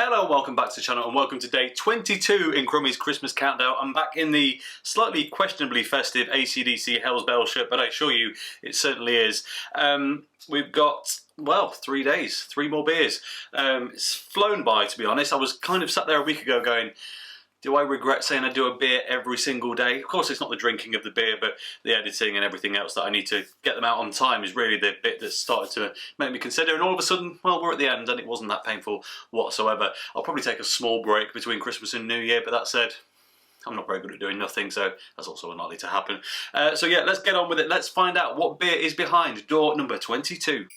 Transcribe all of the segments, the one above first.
Hello, welcome back to the channel and welcome to day 22 in Crummy's Christmas countdown. I'm back in the slightly questionably festive AC/DC Hell's Bell shirt, but I assure you it certainly is. We've got, well, 3 days, 3 more beers. It's flown by, to be honest. I was kind of sat there a week ago going, do I regret saying I do a beer every single day? Of course, it's not the drinking of the beer, but the editing and everything else that I need to get them out on time is really the bit that started to make me consider. And all of a sudden, well, we're at the end and it wasn't that painful whatsoever. I'll probably take a small break between Christmas and New Year, but that said, I'm not very good at doing nothing, so that's also unlikely to happen. So yeah, let's get on with it. Let's find out what beer is behind door number 22.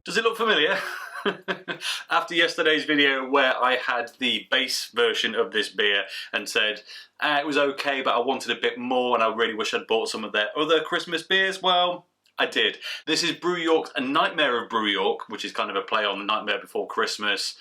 Does it look familiar? After yesterday's video where I had the base version of this beer and said it was okay but I wanted a bit more and I really wish I'd bought some of their other Christmas beers, well, I did. This is Brew York's A Nightmare of Brew York, which is kind of a play on the Nightmare Before Christmas,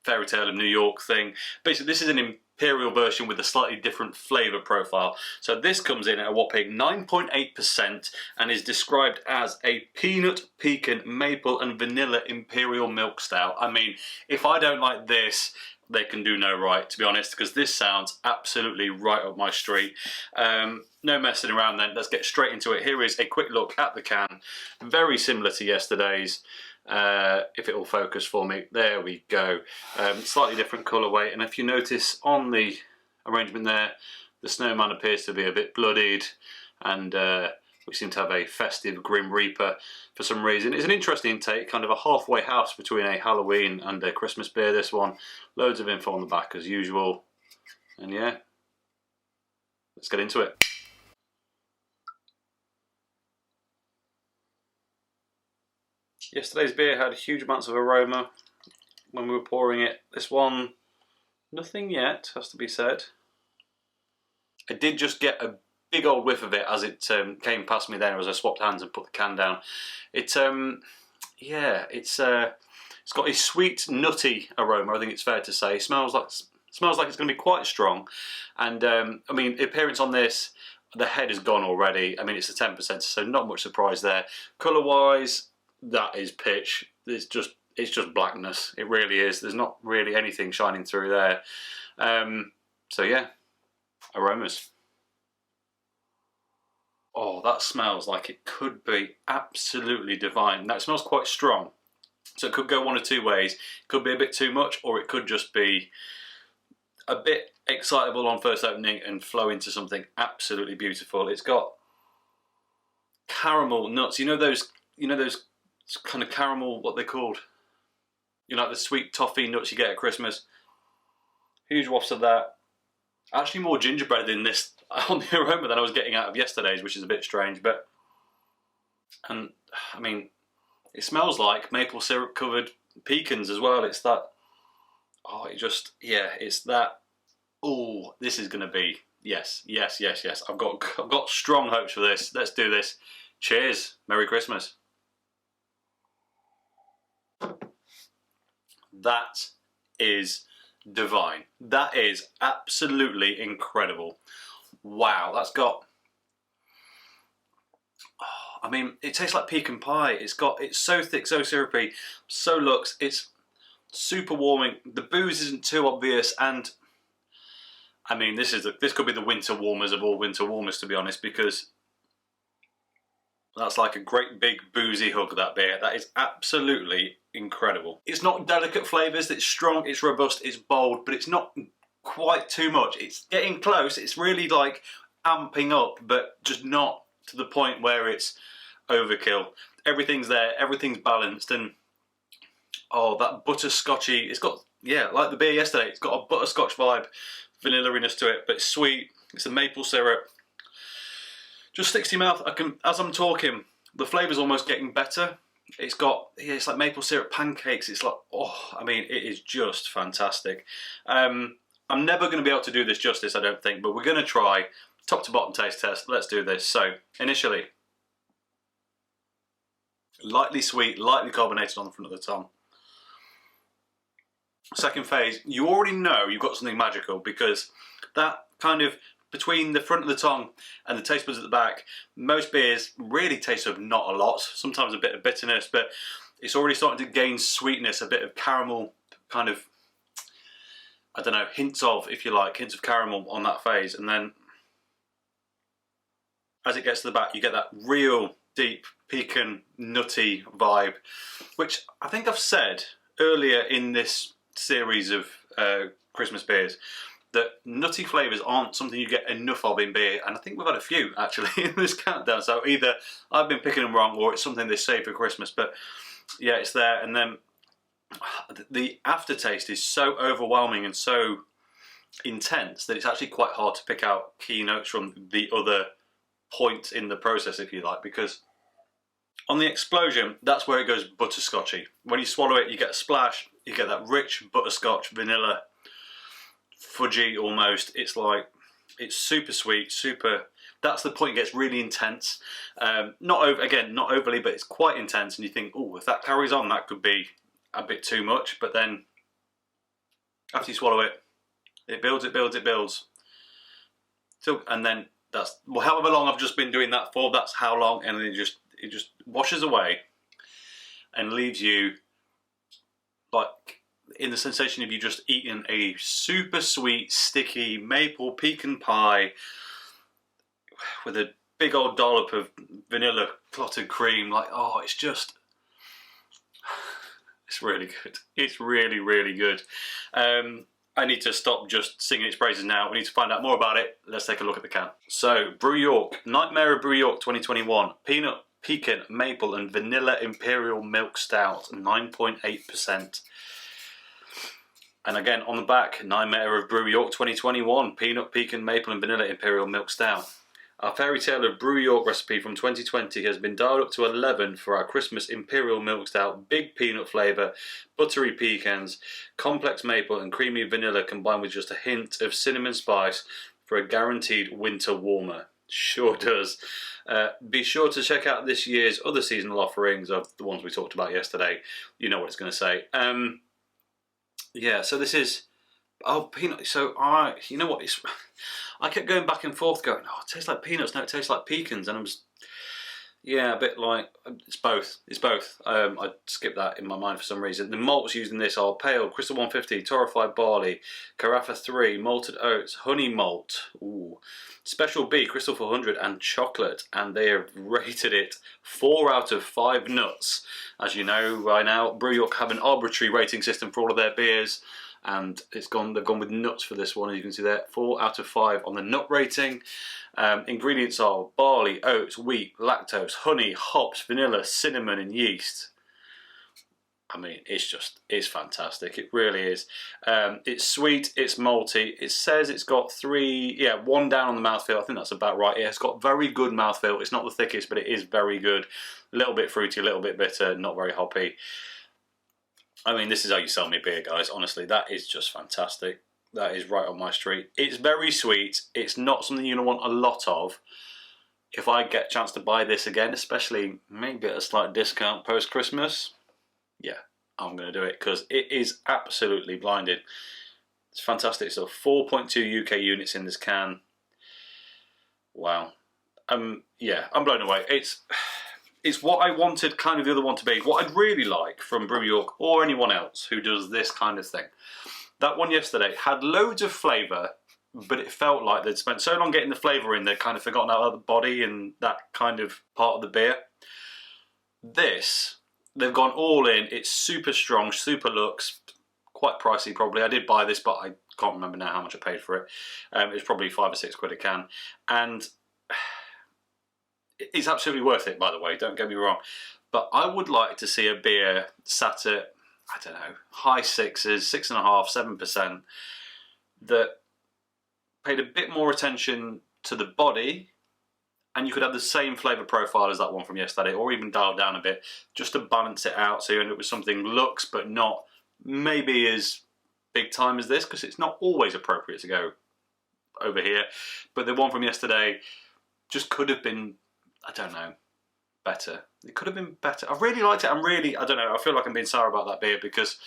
Fairy Tale of New York thing. Basically this is an imperial version with a slightly different flavour profile. So this comes in at a whopping 9.8% and is described as a peanut, pecan, maple and vanilla imperial milk stout. I mean, if I don't like this, they can do no right, to be honest, because this sounds absolutely right up my street. No messing around then, let's get straight into it. Here is a quick look at the can. Very similar to yesterday's. If it will focus for me, there we go. Slightly different colourway, and if you notice on the arrangement there, the snowman appears to be a bit bloodied, and we seem to have a festive Grim Reaper for some reason. It's an interesting take, kind of a halfway house between a Halloween and a Christmas beer, this one. Loads of info on the back as usual, and yeah, let's get into it. Yesterday's beer had huge amounts of aroma when we were pouring it. This one, nothing yet, has to be said. I did just get a big old whiff of it as it came past me there as I swapped hands and put the can down. Yeah, it's got a sweet, nutty aroma, I think it's fair to say. Smells like it's going to be quite strong. And I mean, the appearance on this, the head is gone already. I mean, it's a 10%, so not much surprise there. Colour-wise, that is pitch. It's just blackness. It really is. There's not really anything shining through there. So yeah, aromas. Oh, that smells like it could be absolutely divine. That smells quite strong. So it could go one of two ways. It could be a bit too much, or it could just be a bit excitable on first opening and flow into something absolutely beautiful. It's got caramel nuts. You know those kind of caramel, what they're called? You know, like the sweet toffee nuts you get at Christmas. Huge wafts of that. Actually more gingerbread in this on the aroma than I was getting out of yesterday's, which is a bit strange, but, and I mean, it smells like maple syrup covered pecans as well. It's that, oh, it just, yeah, it's that, oh, this is gonna be, yes, yes, yes, yes. I've got strong hopes for this. Let's do this. Cheers, Merry Christmas. That is divine. That is absolutely incredible. Wow, that's got, oh, I mean, it tastes like pecan pie. It's so thick, so syrupy, so luxe. It's super warming. The booze isn't too obvious, and I mean, this could be the winter warmers of all winter warmers, to be honest, because that's like a great big boozy hug, that beer. That is absolutely incredible. It's not delicate flavours, it's strong, it's robust, it's bold, but it's not quite too much. It's getting close, it's really like amping up, but just not to the point where it's overkill. Everything's there, everything's balanced, and oh, that butterscotchy, it's got, yeah, like the beer yesterday, it's got a butterscotch vibe, vanilla-iness to it, but it's sweet, it's a maple syrup. Just sticks to your mouth. As I'm talking, the flavour's almost getting better. It's got, yeah, it's like maple syrup pancakes. It's like, oh, I mean, it is just fantastic. I'm never going to be able to do this justice, I don't think, but we're going to try. Top to bottom taste test. Let's do this. So, initially, lightly sweet, lightly carbonated on the front of the tongue. second phase, you already know you've got something magical, because that kind of between the front of the tongue and the taste buds at the back, most beers really taste of not a lot, sometimes a bit of bitterness, but it's already starting to gain sweetness, a bit of caramel, kind of, I don't know, hints of, if you like, hints of caramel on that phase. And then as it gets to the back, you get that real deep, pecan, nutty vibe, which I think I've said earlier in this series of Christmas beers, that nutty flavours aren't something you get enough of in beer, and I think we've had a few actually in this countdown, so either I've been picking them wrong or it's something they save for Christmas, but yeah, it's there. And then the aftertaste is so overwhelming and so intense that it's actually quite hard to pick out key notes from the other points in the process, if you like, because on the explosion, that's where it goes butterscotchy. When you swallow it, you get a splash, you get that rich butterscotch, vanilla, fudgy almost. It's like, it's super sweet, super, that's the point. It gets really intense. Not overly, but it's quite intense, and you think, oh, if that carries on, that could be a bit too much. But then after you swallow it, it builds, it builds, it builds. So, and then that's, well, however long I've just been doing that for, that's how long, and then it just washes away and leaves you like in the sensation of you just eating a super sweet, sticky maple pecan pie with a big old dollop of vanilla clotted cream. Like, oh, it's just, it's really good. It's really, really good. I need to stop just singing its praises now. We need to find out more about it. Let's take a look at the can. So, Brew York, Nightmare of Brew York 2021. Peanut, pecan, maple and vanilla imperial milk stout, 9.8%. And again, on the back, Nightmare of Brew York 2021. Peanut, pecan, maple and vanilla imperial milk stout. Our fairy tale of Brew York recipe from 2020 has been dialed up to 11 for our Christmas Imperial Milk Stout. Big peanut flavour, buttery pecans, complex maple and creamy vanilla combined with just a hint of cinnamon spice for a guaranteed winter warmer. Sure does. Be sure to check out this year's other seasonal offerings of the ones we talked about yesterday. You know what it's going to say. Yeah, so this is... Oh, peanut. So, you know what? I kept going back and forth going, oh, it tastes like peanuts. No, it tastes like pecans. And I was, yeah, a bit like, it's both. It's both. I skipped that in my mind for some reason. The malts used in this are pale, Crystal 150, torrefied barley, Carafa 3, malted oats, honey malt, ooh, Special B, Crystal 400 and chocolate. And they have rated it 4 out of 5 nuts. As you know, right now, Brew York have an arbitrary rating system for all of their beers. And they've gone with nuts for this one, as you can see there. 4 out of 5 on the nut rating. Ingredients are barley, oats, wheat, lactose, honey, hops, vanilla, cinnamon and yeast. I mean, it's fantastic. It really is. It's sweet, it's malty. It says it's got 1 down on the mouthfeel. I think that's about right. It's got very good mouthfeel. It's not the thickest, but it is very good. A little bit fruity, a little bit bitter, not very hoppy. I mean, this is how you sell me beer, guys. Honestly, that is just fantastic. That is right on my street. It's very sweet. It's not something you're going to want a lot of. If I get a chance to buy this again, especially maybe at a slight discount post-Christmas, yeah, I'm going to do it because it is absolutely blinded. It's fantastic. So 4.2 UK units in this can. Wow. Yeah, I'm blown away. It's what I wanted kind of the other one to be. What I'd really like from Brew York or anyone else who does this kind of thing. That one yesterday had loads of flavour, but it felt like they'd spent so long getting the flavour in, they'd kind of forgotten about the body and that kind of part of the beer. This, they've gone all in. It's super strong, super looks, quite pricey probably. I did buy this, but I can't remember now how much I paid for it. It was probably 5 or 6 quid a can. And it's absolutely worth it, by the way, don't get me wrong. But I would like to see a beer sat at, I don't know, high 6s, 6.5%, 7%, that paid a bit more attention to the body, and you could have the same flavour profile as that one from yesterday, or even dial down a bit, just to balance it out so you end up with something looks, but not maybe as big time as this, because it's not always appropriate to go over here. But the one from yesterday just could have been, I don't know, better. It could have been better. I really liked it. I don't know, I feel like I'm being sour about that beer because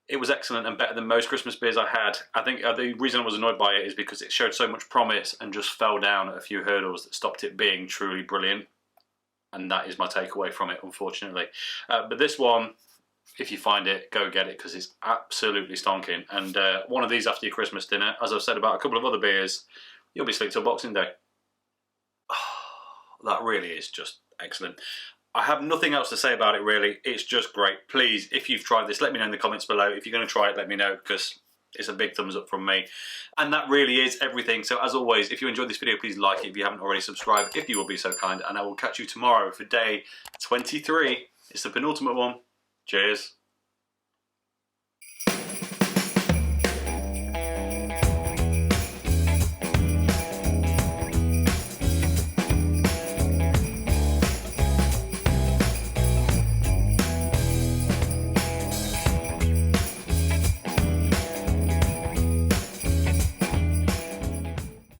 It was excellent and better than most Christmas beers I had. I think the reason I was annoyed by it is because it showed so much promise and just fell down at a few hurdles that stopped it being truly brilliant. And that is my takeaway from it, unfortunately. But this one, if you find it, go get it, because it's absolutely stonking. And one of these after your Christmas dinner, as I've said about a couple of other beers, you'll be slick till Boxing Day. Oh, that really is just excellent. I have nothing else to say about it, really. It's just great. Please, if you've tried this, let me know in the comments below. If you're going to try it, let me know, because it's a big thumbs up from me. And that really is everything. So as always, if you enjoyed this video, please like it. If you haven't already, subscribe, if you will be so kind. And I will catch you tomorrow for day 23. It's the penultimate one. Cheers.